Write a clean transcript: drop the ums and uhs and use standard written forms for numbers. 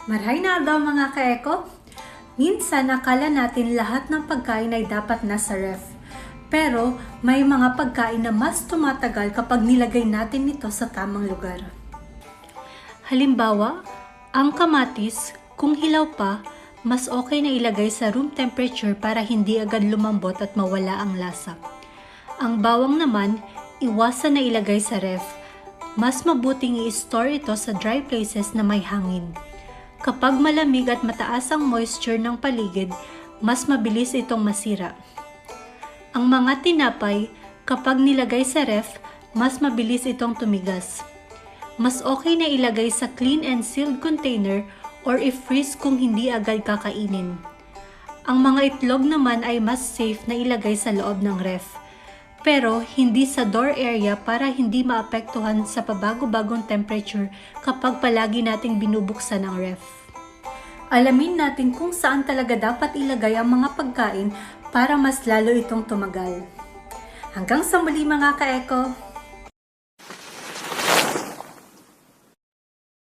Marhay na daw mga kaeko. Minsan akala natin lahat ng pagkain ay dapat nasa ref. Pero may mga pagkain na mas tumatagal kapag nilagay natin ito sa tamang lugar. Halimbawa, ang kamatis, kung hilaw pa, mas okay na ilagay sa room temperature para hindi agad lumambot at mawala ang lasa. Ang bawang naman, iwasan na ilagay sa ref. Mas mabuting i-store ito sa dry places na may hangin. Kapag malamig at mataas ang moisture ng paligid, mas mabilis itong masira. Ang mga tinapay, kapag nilagay sa ref, mas mabilis itong tumigas. Mas okay na ilagay sa clean and sealed container or i-freeze kung hindi agad kakainin. Ang mga itlog naman ay mas safe na ilagay sa loob ng ref. Pero hindi sa door area para hindi maapektuhan sa pabago-bagong temperature kapag palagi nating binubuksan ang ref. Alamin natin kung saan talaga dapat ilagay ang mga pagkain para mas lalo itong tumagal. Hanggang sa muli mga kaeko!